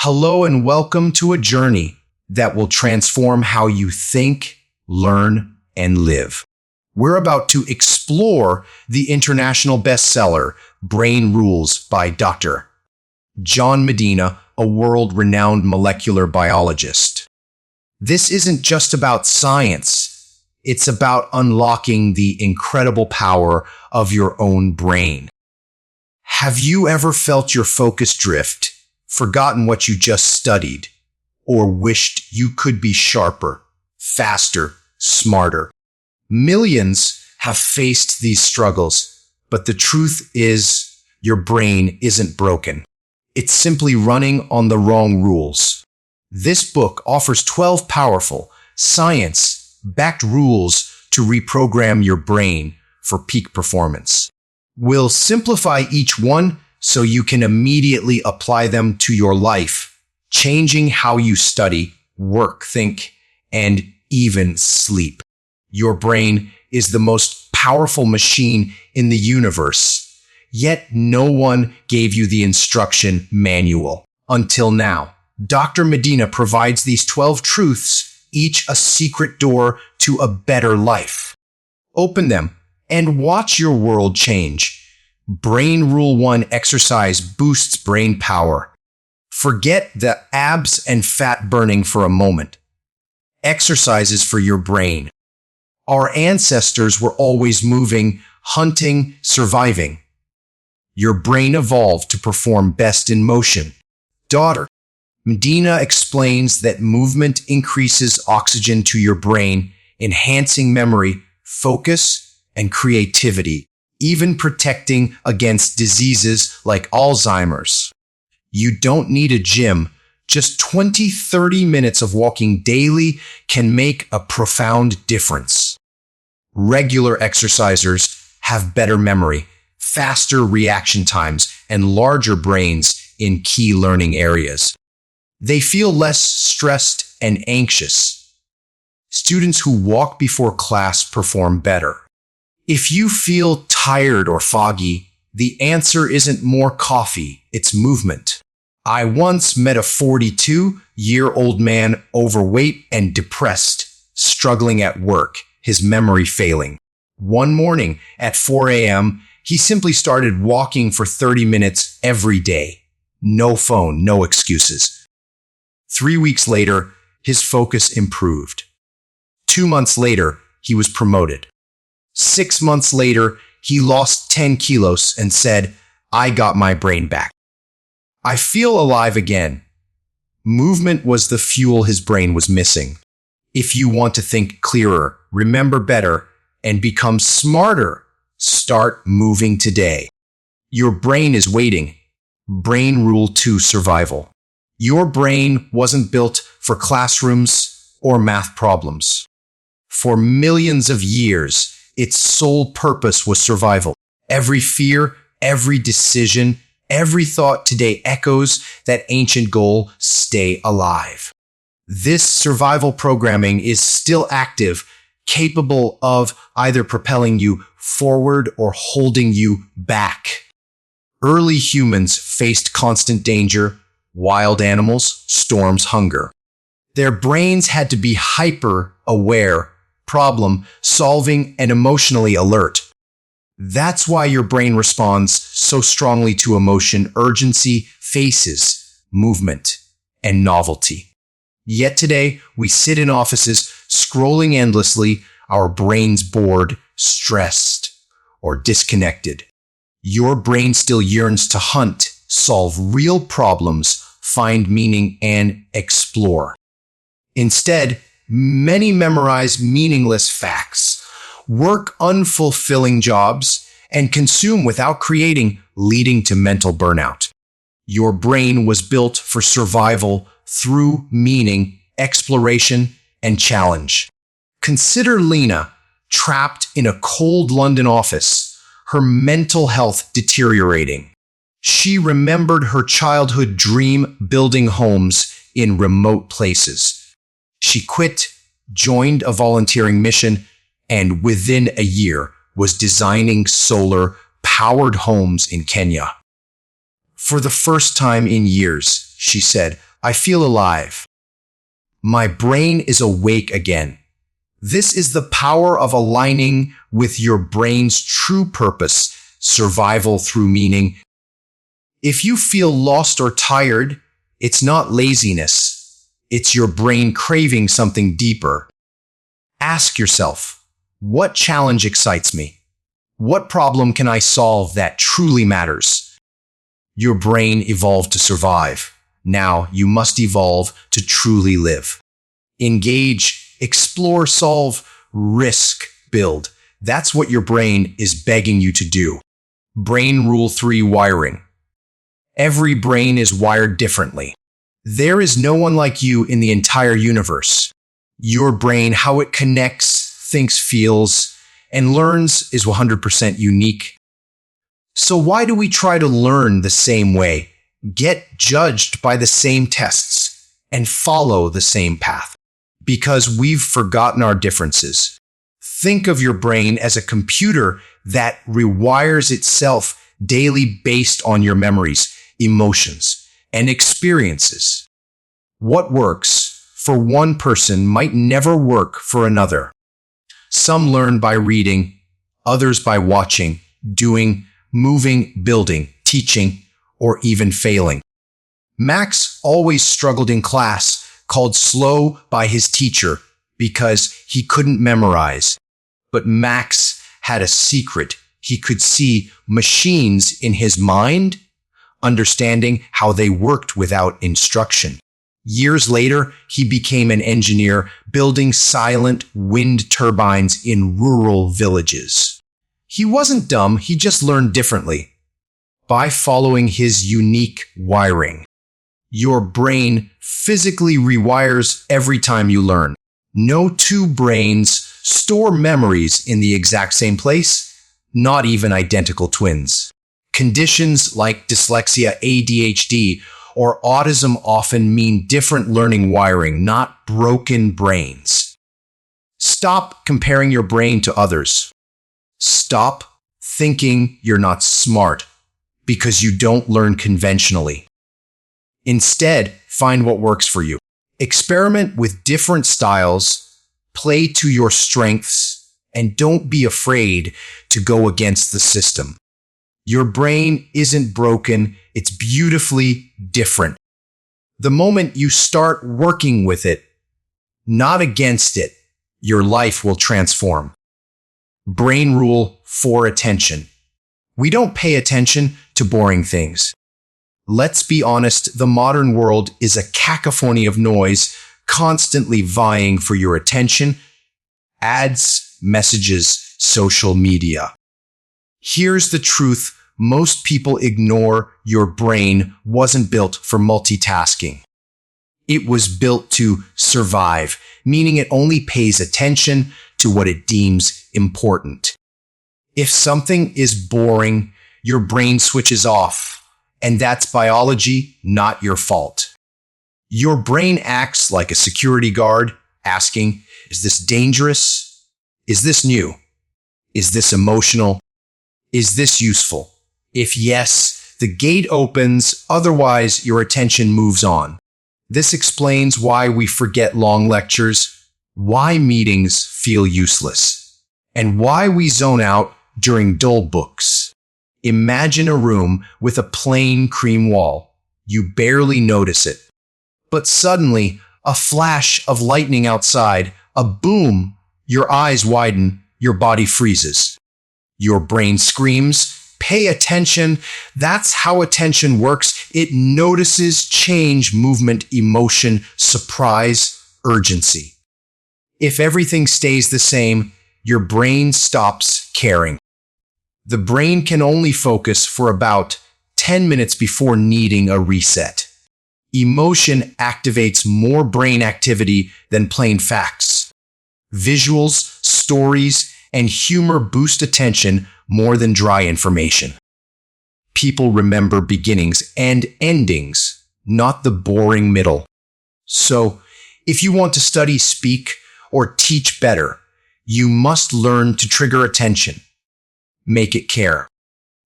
Hello and welcome to a journey that will transform how you think, learn, and live. We're about to explore the international bestseller, Brain Rules by Dr. John Medina, a world-renowned molecular biologist. This isn't just about science. It's about unlocking the incredible power of your own brain. Have you ever felt your focus drift, forgotten what you just studied, or wished you could be sharper, faster, smarter? Millions have faced these struggles, but the truth is your brain isn't broken. It's simply running on the wrong rules. This book offers 12 powerful, science-backed rules to reprogram your brain for peak performance. We'll simplify each one so you can immediately apply them to your life, changing how you study, work, think, and even sleep. Your brain is the most powerful machine in the universe, yet no one gave you the instruction manual. Until now, Dr. Medina provides these 12 truths, each a secret door to a better life. Open them and watch your world change. Brain Rule 1 exercise boosts brain power. Forget the abs and fat burning for a moment. Exercises for your brain. Our ancestors were always moving, hunting, surviving. Your brain evolved to perform best in motion. Dr. Medina explains that movement increases oxygen to your brain, enhancing memory, focus, and creativity, even protecting against diseases like Alzheimer's. You don't need a gym. Just 20-30 minutes of walking daily can make a profound difference. Regular exercisers have better memory, faster reaction times, and larger brains in key learning areas. They feel less stressed and anxious. Students who walk before class perform better. If you feel tired or foggy, the answer isn't more coffee, it's movement. I once met a 42-year-old man, overweight and depressed, struggling at work, his memory failing. One morning at 4 a.m., he simply started walking for 30 minutes every day. No phone, no excuses. 3 weeks later, his focus improved. 2 months later, he was promoted. 6 months later, he lost 10 kilos and said, "I got my brain back. I feel alive again." Movement was the fuel his brain was missing. If you want to think clearer, remember better, and become smarter, start moving today. Your brain is waiting. Brain Rule 2 Survival. Your brain wasn't built for classrooms or math problems. For millions of years, its sole purpose was survival. Every fear, every decision, every thought today echoes that ancient goal: stay alive. This survival programming is still active, capable of either propelling you forward or holding you back. Early humans faced constant danger, wild animals, storms, hunger. Their brains had to be hyper-aware, problem-solving, and emotionally alert. That's why your brain responds so strongly to emotion, urgency, faces, movement, and novelty. Yet today, we sit in offices, scrolling endlessly, our brains bored, stressed, or disconnected. Your brain still yearns to hunt, solve real problems, find meaning, and explore. Instead, many memorize meaningless facts, work unfulfilling jobs, and consume without creating, leading to mental burnout. Your brain was built for survival through meaning, exploration, and challenge. Consider Lena, trapped in a cold London office, her mental health deteriorating. She remembered her childhood dream, building homes in remote places. She quit, joined a volunteering mission, and within a year was designing solar-powered homes in Kenya. For the first time in years, she said, I feel alive. My brain is awake again. This is the power of aligning with your brain's true purpose, survival through meaning. If you feel lost or tired, it's not laziness. It's your brain craving something deeper. Ask yourself, what challenge excites me? What problem can I solve that truly matters? Your brain evolved to survive. Now you must evolve to truly live. Engage, explore, solve, risk, build. That's what your brain is begging you to do. Brain Rule 3 Wiring. Every brain is wired differently. There is no one like you in the entire universe. Your brain, how it connects, thinks, feels, and learns is 100% unique. So why do we try to learn the same way, get judged by the same tests, and follow the same path? Because we've forgotten our differences. Think of your brain as a computer that rewires itself daily based on your memories, emotions, and experiences. What works for one person might never work for another. Some learn by reading, others by watching, doing, moving, building, teaching, or even failing. Max always struggled in class, called slow by his teacher because he couldn't memorize. But Max had a secret. He could see machines in his mind, understanding how they worked without instruction. Years later, he became an engineer building silent wind turbines in rural villages. He wasn't dumb, he just learned differently. By following his unique wiring. Your brain physically rewires every time you learn. No two brains store memories in the exact same place, not even identical twins. Conditions like dyslexia, ADHD, or autism often mean different learning wiring, not broken brains. Stop comparing your brain to others. Stop thinking you're not smart because you don't learn conventionally. Instead, find what works for you. Experiment with different styles, play to your strengths, and don't be afraid to go against the system. Your brain isn't broken, it's beautifully different. The moment you start working with it, not against it, your life will transform. Brain Rule 4 Attention. We don't pay attention to boring things. Let's be honest, the modern world is a cacophony of noise, constantly vying for your attention. Ads, messages, social media. Here's the truth. Most people ignore your brain wasn't built for multitasking. It was built to survive, meaning it only pays attention to what it deems important. If something is boring, your brain switches off, and that's biology, not your fault. Your brain acts like a security guard, asking, is this dangerous? Is this new? Is this emotional? Is this useful? If yes, the gate opens, otherwise your attention moves on. This explains why we forget long lectures, why meetings feel useless, and why we zone out during dull books. Imagine a room with a plain cream wall. You barely notice it. But suddenly, a flash of lightning outside, a boom, your eyes widen, your body freezes. Your brain screams, pay attention. That's how attention works. It notices change, movement, emotion, surprise, urgency. If everything stays the same, your brain stops caring. The brain can only focus for about 10 minutes before needing a reset. Emotion activates more brain activity than plain facts. Visuals, stories, and humor boost attention more than dry information. People remember beginnings and endings, not the boring middle. So, if you want to study, speak, or teach better, you must learn to trigger attention. Make it care.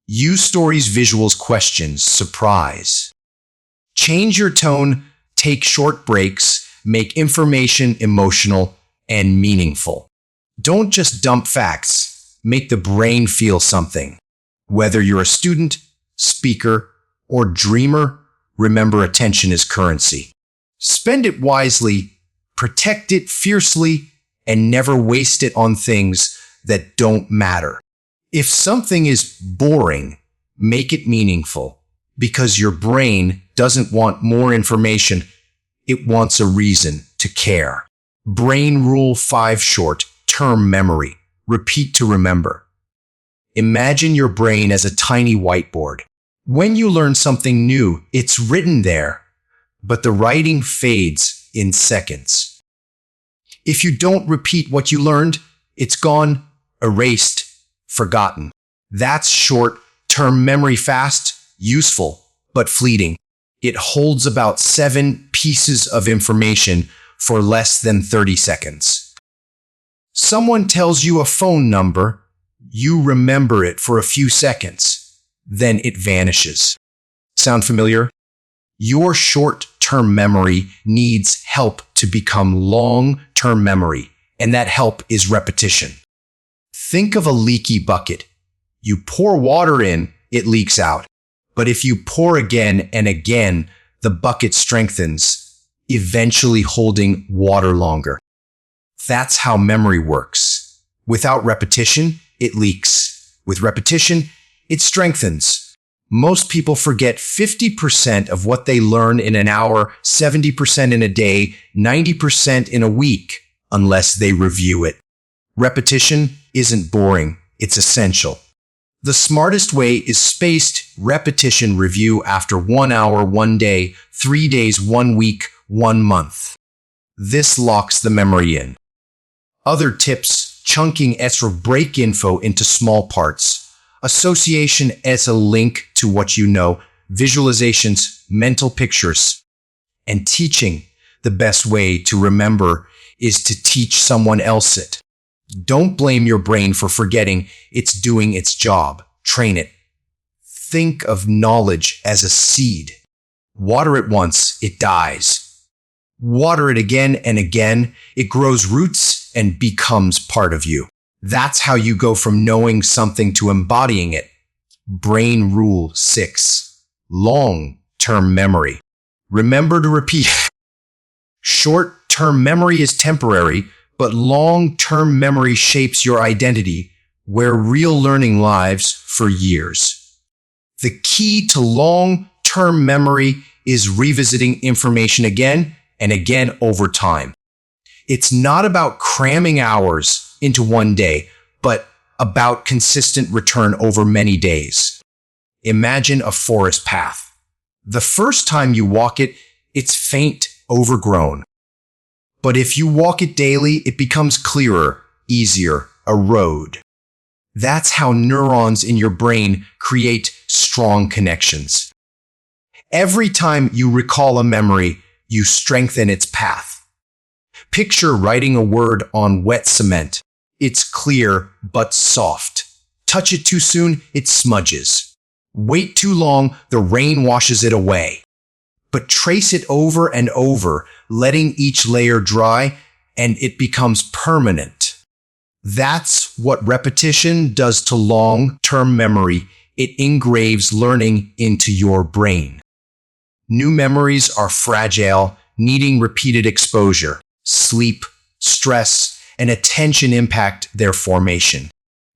Use stories, visuals, questions, surprise. Change your tone take short breaks, make information emotional and meaningful. Don't just dump facts, make the brain feel something. Whether you're a student, speaker, or dreamer, remember attention is currency. Spend it wisely, protect it fiercely, and never waste it on things that don't matter. If something is boring, make it meaningful, because your brain doesn't want more information, it wants a reason to care. Brain Rule 5 short-term memory. Repeat to remember. Imagine your brain as a tiny whiteboard. When you learn something new, it's written there, but the writing fades in seconds. If you don't repeat what you learned, it's gone, erased, forgotten. That's short-term memory, fast, useful, but fleeting. It holds about 7 pieces of information for less than 30 seconds. Someone tells you a phone number, you remember it for a few seconds, then it vanishes. Sound familiar? Your short-term memory needs help to become long-term memory, and that help is repetition. Think of a leaky bucket. You pour water in, it leaks out. But if you pour again and again, the bucket strengthens, eventually holding water longer. That's how memory works. Without repetition, it leaks. With repetition, it strengthens. Most people forget 50% of what they learn in an hour, 70% in a day, 90% in a week, unless they review it. Repetition isn't boring, it's essential. The smartest way is spaced repetition review after 1 hour, 1 day, 3 days, 1 week, 1 month. This locks the memory in. Other tips: chunking break info into small parts. Association as a link to what you know. Visualizations, mental pictures. And teaching. The best way to remember is to teach someone else it. Don't blame your brain for forgetting. It's doing its job. Train it. Think of knowledge as a seed. Water it once, it dies. Water it again and again, it grows roots and becomes part of you. That's how you go from knowing something to embodying it. Brain Rule 6. Long-term memory. Remember to repeat. Short-term memory is temporary, but long-term memory shapes your identity, where real learning lives for years. The key to long-term memory is revisiting information again and again over time. It's not about cramming hours into one day, but about consistent return over many days. Imagine a forest path. The first time you walk it, it's faint, overgrown. But if you walk it daily, it becomes clearer, easier, a road. That's how neurons in your brain create strong connections. Every time you recall a memory, you strengthen its path. Picture writing a word on wet cement. It's clear but soft. Touch it too soon, it smudges. Wait too long, the rain washes it away. But trace it over and over, letting each layer dry, and it becomes permanent. That's what repetition does to long-term memory. It engraves learning into your brain. New memories are fragile, needing repeated exposure. Sleep, stress, and attention impact their formation.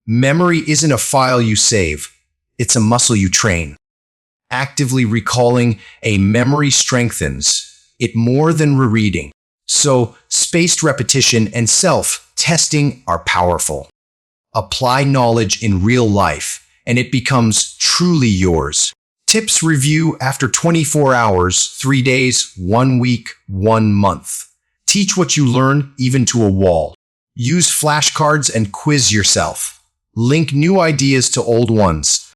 Memory isn't a file you save, it's a muscle you train. Actively recalling a memory strengthens it more than rereading. So, spaced repetition and self-testing are powerful. Apply knowledge in real life, and it becomes truly yours. Tips review after 24 hours, 3 days, 1 week, 1 month. Teach what you learn, even to a wall. Use flashcards and quiz yourself. Link new ideas to old ones.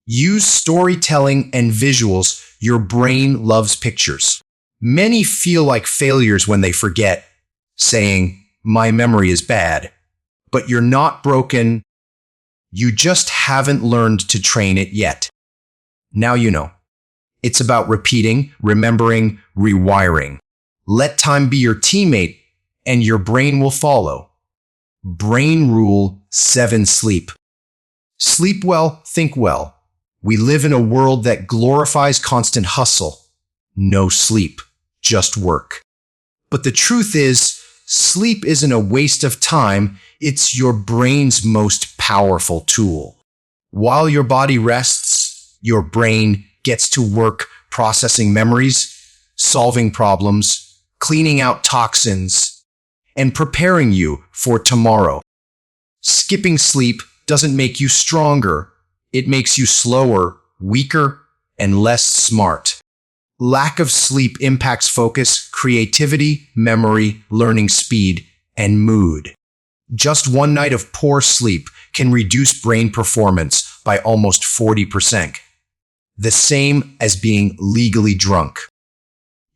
Use storytelling and visuals. Your brain loves pictures. Many feel like failures when they forget, saying, "My memory is bad." But you're not broken. You just haven't learned to train it yet. Now you know. It's about repeating, remembering, rewiring. Let time be your teammate, and your brain will follow. Brain Rule 7: Sleep. Sleep well, think well. We live in a world that glorifies constant hustle. No sleep, just work. But the truth is, sleep isn't a waste of time, it's your brain's most powerful tool. While your body rests, your brain gets to work processing memories, solving problems, cleaning out toxins, and preparing you for tomorrow. Skipping sleep doesn't make you stronger, it makes you slower, weaker, and less smart. Lack of sleep impacts focus, creativity, memory, learning speed, and mood. Just one night of poor sleep can reduce brain performance by almost 40%. The same as being legally drunk.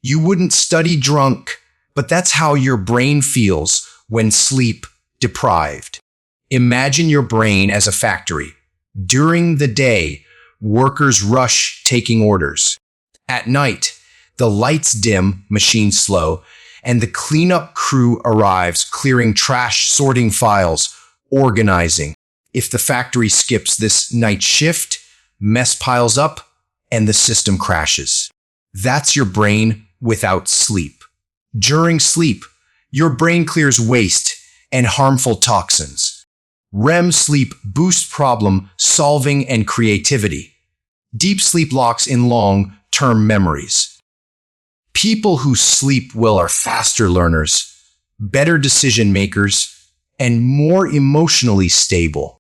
You wouldn't study drunk, but that's how your brain feels when sleep deprived. Imagine your brain as a factory. During the day, workers rush taking orders. At night, the lights dim, machines slow, and the cleanup crew arrives, clearing trash, sorting files, organizing. If the factory skips this night shift, mess piles up, and the system crashes. That's your brain without sleep. During sleep, your brain clears waste and harmful toxins. REM sleep boosts problem-solving and creativity. Deep sleep locks in long-term memories. People who sleep well are faster learners, better decision makers, and more emotionally stable.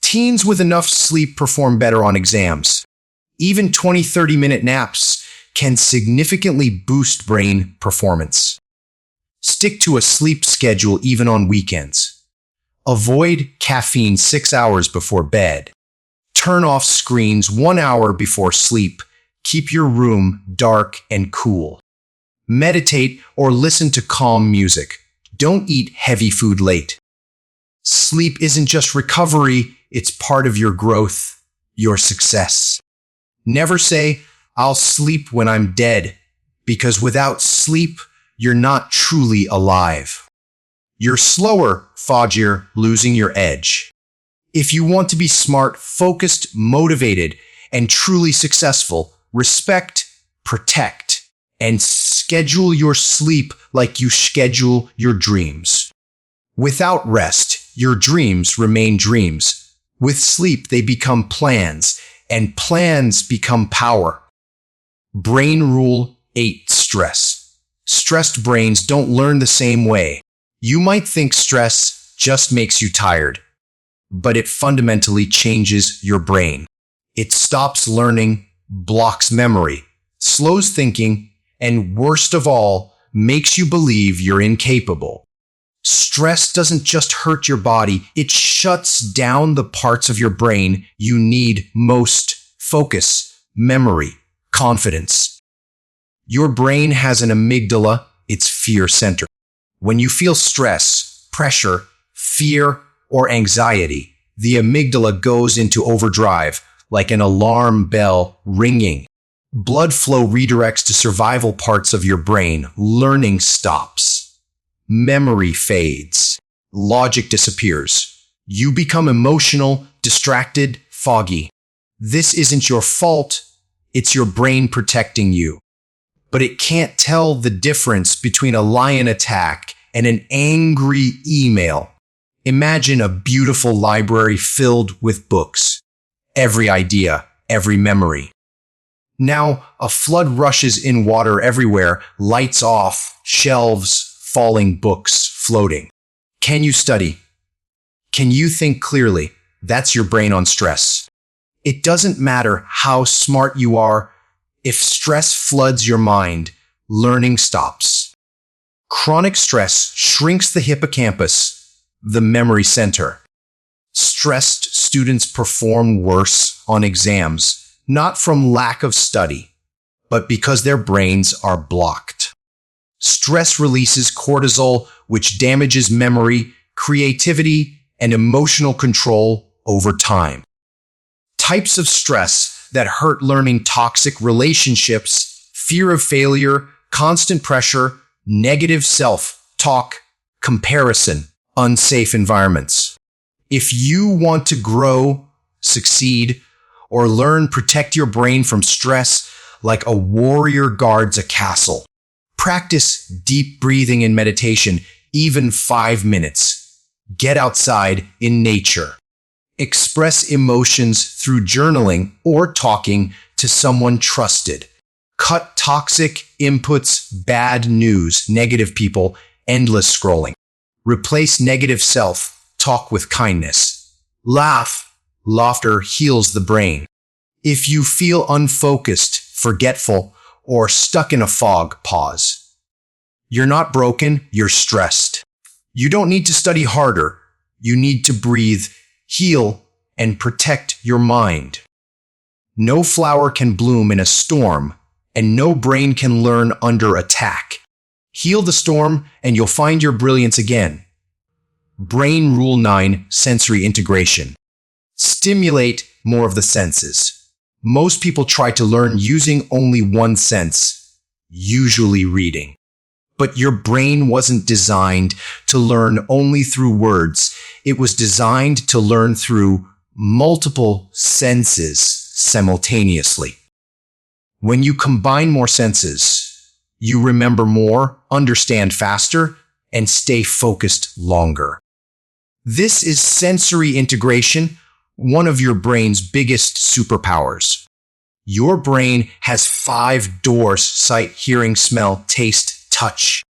Teens with enough sleep perform better on exams. Even 20-30-minute naps can significantly boost brain performance. Stick to a sleep schedule even on weekends. Avoid caffeine 6 hours before bed. Turn off screens 1 hour before sleep. Keep your room dark and cool. Meditate or listen to calm music. Don't eat heavy food late. Sleep isn't just recovery, it's part of your growth, your success. Never say, "I'll sleep when I'm dead," because without sleep, you're not truly alive. You're slower, foggier, losing your edge. If you want to be smart, focused, motivated, and truly successful, respect, protect, and schedule your sleep like you schedule your dreams. Without rest, your dreams remain dreams. With sleep, they become plans, and plans become power. Brain Rule 8: Stress. Stressed brains don't learn the same way. You might think stress just makes you tired, but it fundamentally changes your brain. It stops learning, blocks memory, slows thinking, and worst of all, makes you believe you're incapable. Stress doesn't just hurt your body, it shuts down the parts of your brain you need most: focus, memory, confidence. Your brain has an amygdala, its fear center. When you feel stress, pressure, fear, or anxiety, the amygdala goes into overdrive, like an alarm bell ringing. Blood flow redirects to survival parts of your brain. Learning stops. Memory fades. Logic disappears. You become emotional, distracted, foggy. This isn't your fault. It's your brain protecting you. But it can't tell the difference between a lion attack and an angry email. Imagine a beautiful library filled with books. Every idea, every memory. Now, a flood rushes in, water everywhere, lights off, shelves, falling books floating. Can you study? Can you think clearly? That's your brain on stress. It doesn't matter how smart you are. If stress floods your mind, learning stops. Chronic stress shrinks the hippocampus, the memory center. Stressed students perform worse on exams, not from lack of study, but because their brains are blocked. Stress releases cortisol, which damages memory, creativity, and emotional control over time. Types of stress that hurt learning: toxic relationships, fear of failure, constant pressure, negative self-talk, comparison, unsafe environments. If you want to grow, succeed, or learn, protect your brain from stress like a warrior guards a castle. Practice deep breathing and meditation, even 5 minutes. Get outside in nature. Express emotions through journaling or talking to someone trusted. Cut toxic inputs, bad news, negative people, endless scrolling. Replace negative self-talk with kindness. Laugh. Laughter heals the brain. If you feel unfocused, forgetful, or stuck in a fog, pause. You're not broken, you're stressed. You don't need to study harder. You need to breathe, heal, and protect your mind. No flower can bloom in a storm, and no brain can learn under attack. Heal the storm, and you'll find your brilliance again. Brain Rule 9: Sensory integration. Stimulate more of the senses. Most people try to learn using only one sense, usually reading. But your brain wasn't designed to learn only through words. It was designed to learn through multiple senses simultaneously. When you combine more senses, you remember more, understand faster, and stay focused longer. This is sensory integration, one of your brain's biggest superpowers. Your brain has 5 doors: sight, hearing, smell, taste, touch.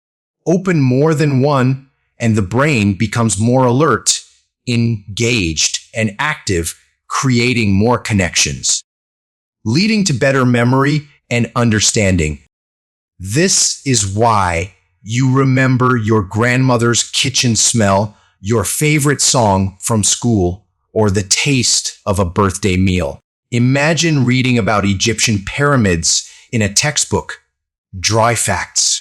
Open more than one, and the brain becomes more alert, engaged, and active, creating more connections, leading to better memory and understanding. This is why you remember your grandmother's kitchen smell, your favorite song from school, or the taste of a birthday meal. Imagine reading about Egyptian pyramids in a textbook. Dry facts.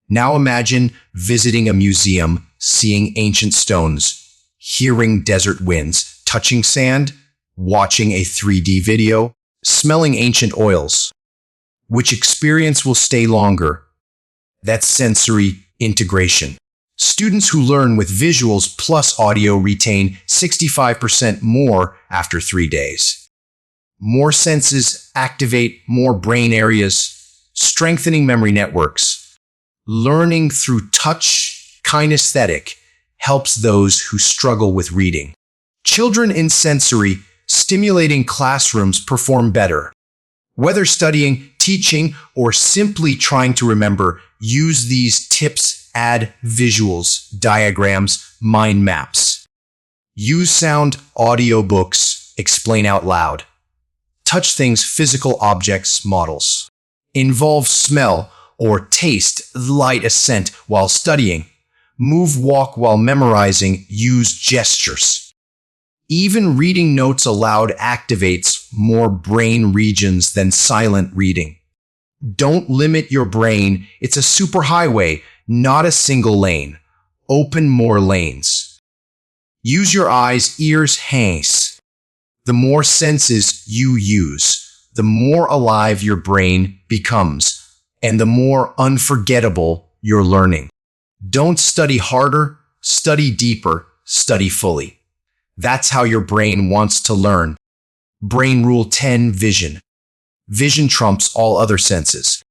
Now imagine visiting a museum, seeing ancient stones, hearing desert winds, touching sand, watching a 3D video, smelling ancient oils. Which experience will stay longer? That's sensory integration. Students who learn with visuals plus audio retain 65% more after 3 days. More senses activate more brain areas, strengthening memory networks. Learning through touch, kinesthetic, helps those who struggle with reading. Children in sensory, stimulating classrooms perform better. Whether studying, teaching, or simply trying to remember, use these tips. Add visuals, diagrams, mind maps. Use sound, audiobooks, explain out loud. Touch things, physical objects, models. Involve smell or taste, light a scent while studying. Move, walk while memorizing, use gestures. Even reading notes aloud activates more brain regions than silent reading. Don't limit your brain, it's a superhighway, not a single lane. Open more lanes. Use your eyes, ears, hands. The more senses you use, the more alive your brain becomes, and the more unforgettable your learning. Don't study harder, study deeper, study fully. That's how your brain wants to learn. Brain Rule 10: Vision. Vision trumps all other senses.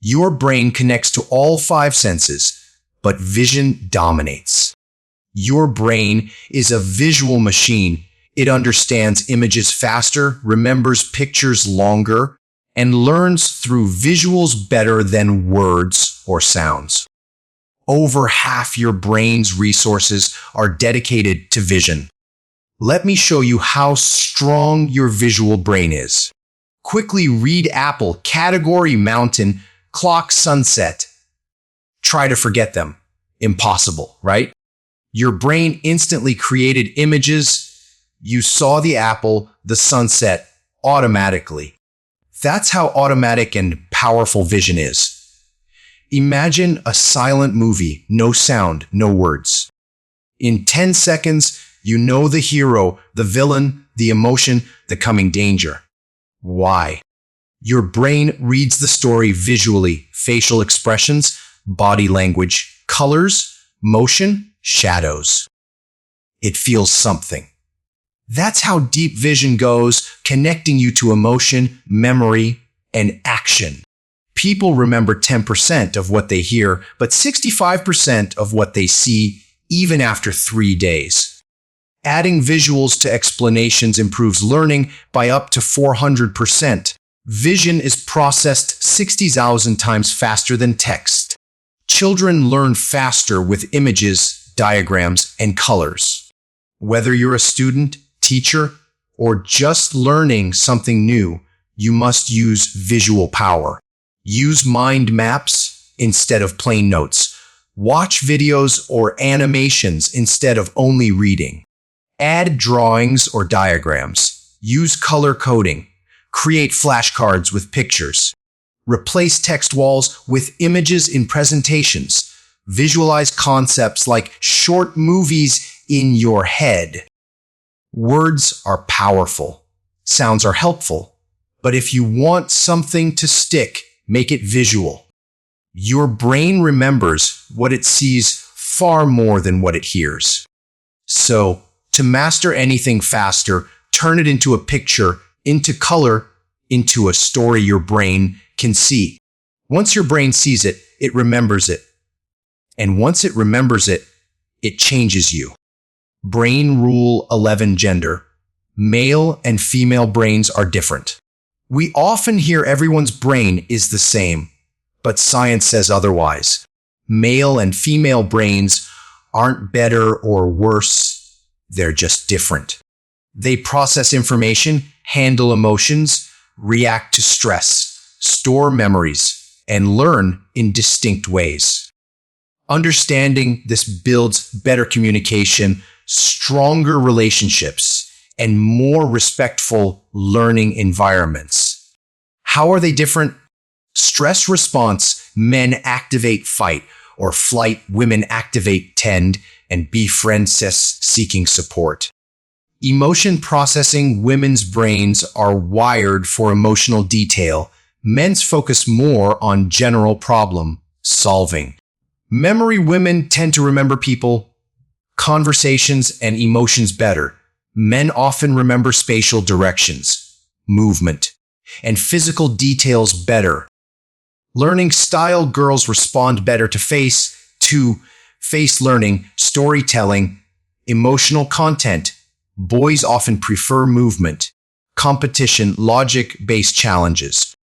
Your brain connects to all 5 senses, but vision dominates. Your brain is a visual machine. It understands images faster, remembers pictures longer, and learns through visuals better than words or sounds. Over half your brain's resources are dedicated to vision. Let me show you how strong your visual brain is. Quickly read apple, category mountain, clock, sunset. Try to forget them. Impossible, right? Your brain instantly created images. You saw the apple, the sunset, automatically. That's how automatic and powerful vision is. Imagine a silent movie, no sound, no words. In 10 seconds, you know the hero, the villain, the emotion, the coming danger. Why? Your brain reads the story visually, facial expressions, body language, colors, motion, shadows. It feels something. That's how deep vision goes, connecting you to emotion, memory, and action. People remember 10% of what they hear, but 65% of what they see, even after 3 days. Adding visuals to explanations improves learning by up to 400%. Vision is processed 60,000 times faster than text. Children learn faster with images, diagrams, and colors. Whether you're a student, teacher, or just learning something new, you must use visual power. Use mind maps instead of plain notes. Watch videos or animations instead of only reading. Add drawings or diagrams. Use color coding. Create flashcards with pictures. Replace text walls with images in presentations. Visualize concepts like short movies in your head. Words are powerful. Sounds are helpful. But if you want something to stick, make it visual. Your brain remembers what it sees far more than what it hears. So, to master anything faster, turn it into a picture, into color, into a story your brain can see. Once your brain sees it, it remembers it. And once it remembers it, it changes you. Brain Rule 11 Gender. Male and female brains are different. We often hear everyone's brain is the same, but science says otherwise. Male and female brains aren't better or worse, they're just different. They process information, handle emotions, react to stress, store memories, and learn in distinct ways. Understanding this builds better communication, stronger relationships, and more respectful learning environments. How are they different? Stress response, men activate fight or flight, women activate tend and befriend seeking support. Emotion processing, women's brains are wired for emotional detail. Men's focus more on general problem solving. Memory, women tend to remember people, conversations, and emotions better. Men often remember spatial directions, movement, and physical details better. Learning style, girls respond better to face learning, storytelling, emotional content. Boys often prefer movement, competition, logic-based challenges.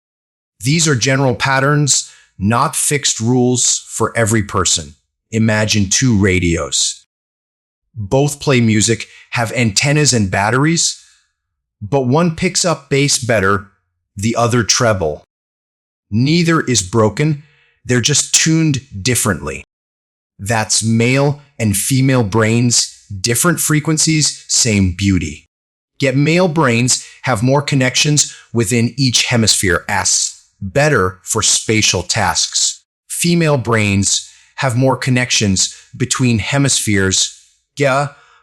These are general patterns, not fixed rules for every person. Imagine 2 radios. Both play music, have antennas and batteries, but one picks up bass better, the other treble. Neither is broken, they're just tuned differently. That's male and female brains, different frequencies, same beauty. Yet male brains have more connections within each hemisphere, better for spatial tasks. Female brains have more connections between hemispheres,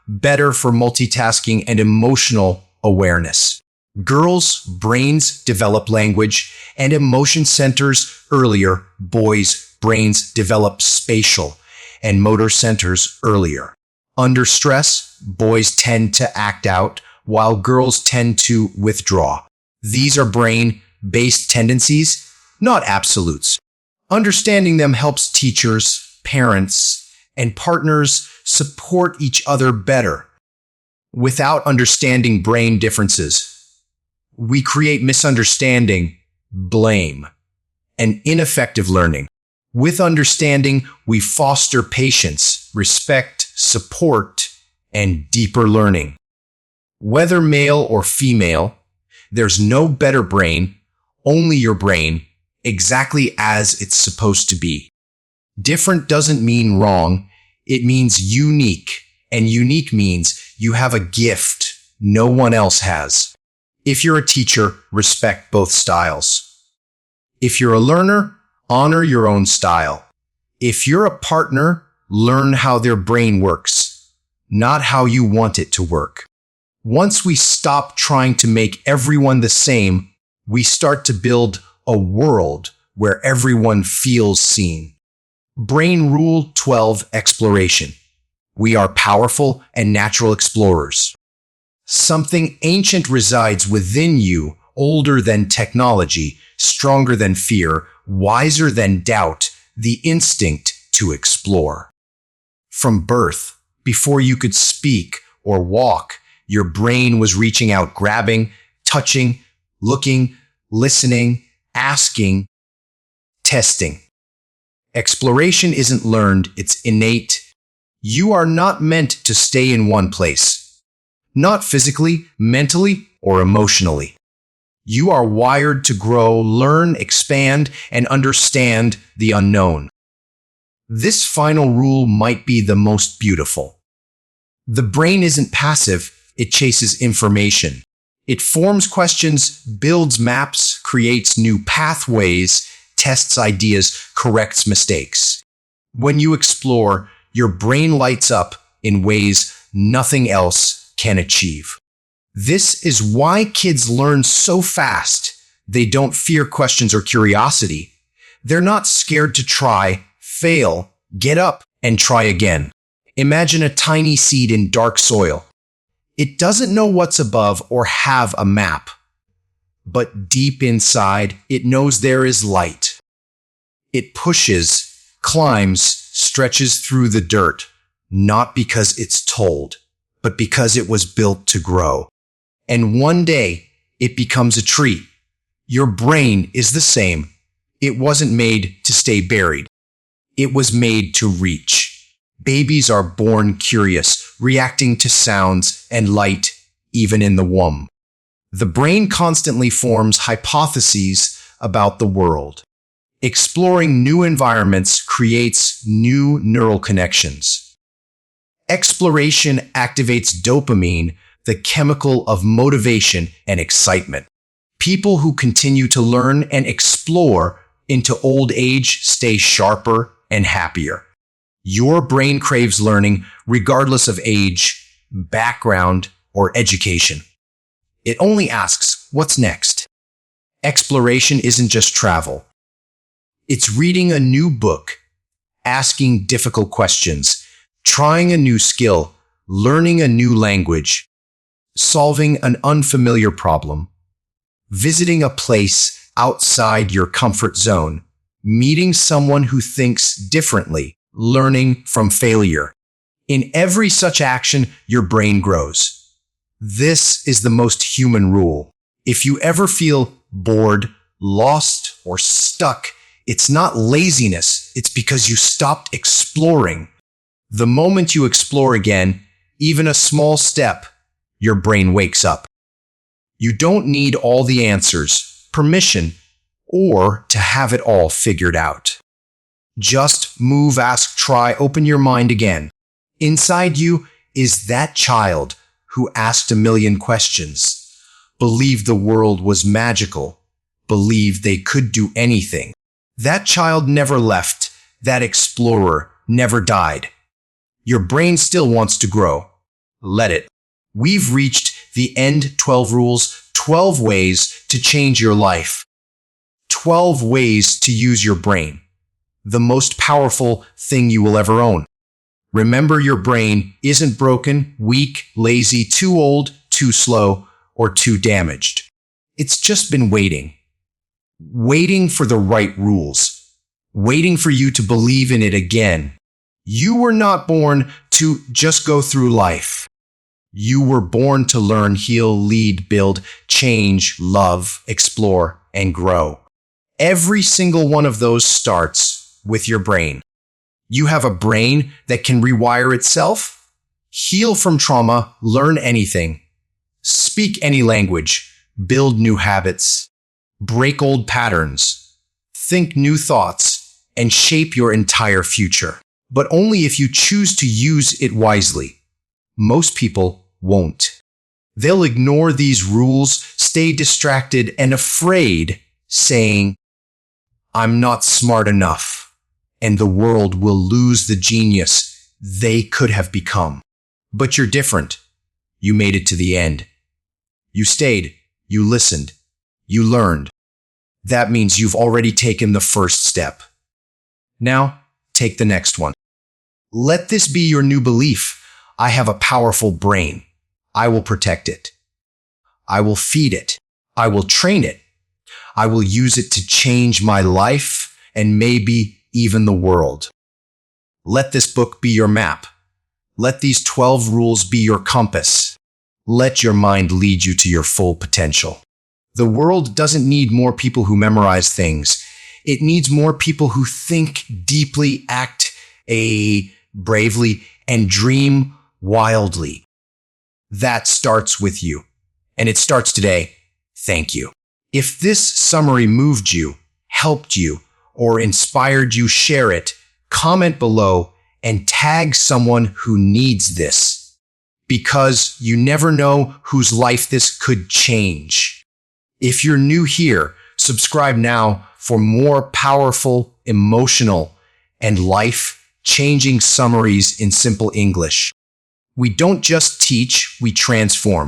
better for multitasking and emotional awareness. Girls' brains develop language and emotion centers earlier. Boys' brains develop spatial and motor centers earlier. Under stress, boys tend to act out, while girls tend to withdraw. These are brain-based tendencies, not absolutes. Understanding them helps teachers, parents, and partners support each other better. Without understanding brain differences, we create misunderstanding, blame, and ineffective learning. With understanding, we foster patience, respect, support, and deeper learning. Whether male or female, there's no better brain, only your brain, exactly as it's supposed to be. Different doesn't mean wrong, it means unique, and unique means you have a gift no one else has. If you're a teacher, respect both styles. If you're a learner, honor your own style. If you're a partner, learn how their brain works, not how you want it to work. Once we stop trying to make everyone the same, We start to build a world where everyone feels seen. Brain Rule 12 Exploration. We are powerful and natural explorers. Something ancient resides within you, older than technology, stronger than fear, wiser than doubt, the instinct to explore. From birth, before you could speak or walk, your brain was reaching out, grabbing, touching, looking, listening, asking, testing. Exploration isn't learned, it's innate. You are not meant to stay in one place. Not physically, mentally, or emotionally. You are wired to grow, learn, expand, and understand the unknown. This final rule might be the most beautiful. The brain isn't passive, it chases information. It forms questions, builds maps, creates new pathways, tests ideas, corrects mistakes. When you explore, your brain lights up in ways nothing else can achieve. This is why kids learn so fast. They don't fear questions or curiosity. They're not scared to try, fail, get up, and try again. Imagine a tiny seed in dark soil. It doesn't know what's above or have a map. But deep inside, it knows there is light. It pushes, climbs, stretches through the dirt, not because it's told, but because it was built to grow. And one day, it becomes a tree. Your brain is the same. It wasn't made to stay buried. It was made to reach. Babies are born curious, reacting to sounds and light, even in the womb. The brain constantly forms hypotheses about the world. Exploring new environments creates new neural connections. Exploration activates dopamine, the chemical of motivation and excitement. People who continue to learn and explore into old age stay sharper and happier. Your brain craves learning regardless of age, background, or education. It only asks, what's next? Exploration isn't just travel. It's reading a new book, asking difficult questions, trying a new skill, learning a new language, solving an unfamiliar problem, visiting a place outside your comfort zone, meeting someone who thinks differently, learning from failure. In every such action, your brain grows. This is the most human rule. If you ever feel bored, lost, or stuck, it's not laziness, it's because you stopped exploring. The moment you explore again, even a small step, your brain wakes up. You don't need all the answers, permission, or to have it all figured out. Just move, ask, try, open your mind again. Inside you is that child who asked a million questions, believed the world was magical, believed they could do anything. That child never left. That explorer never died. Your brain still wants to grow. Let it. We've reached the end. 12 rules, 12 ways to change your life. 12 ways to use your brain. The most powerful thing you will ever own. Remember, your brain isn't broken, weak, lazy, too old, too slow, or too damaged. It's just been waiting. Waiting for the right rules. Waiting for you to believe in it again. You were not born to just go through life. You were born to learn, heal, lead, build, change, love, explore, and grow. Every single one of those starts with your brain. You have a brain that can rewire itself, heal from trauma, learn anything, speak any language, build new habits, break old patterns, think new thoughts, and shape your entire future. But only if you choose to use it wisely. Most people won't. They'll ignore these rules, stay distracted and afraid, saying, "I'm not smart enough," and the world will lose the genius they could have become. But you're different. You made it to the end. You stayed. You listened. You learned. That means you've already taken the first step. Now, take the next one. Let this be your new belief. I have a powerful brain. I will protect it. I will feed it. I will train it. I will use it to change my life and maybe even the world. Let this book be your map. Let these 12 rules be your compass. Let your mind lead you to your full potential. The world doesn't need more people who memorize things. It needs more people who think deeply, act bravely, and dream wildly. That starts with you. And it starts today. Thank you. If this summary moved you, helped you, or inspired you, share it, comment below, and tag someone who needs this. Because you never know whose life this could change. If you're new here, subscribe now for more powerful, emotional, and life-changing summaries in simple English. We don't just teach, we transform.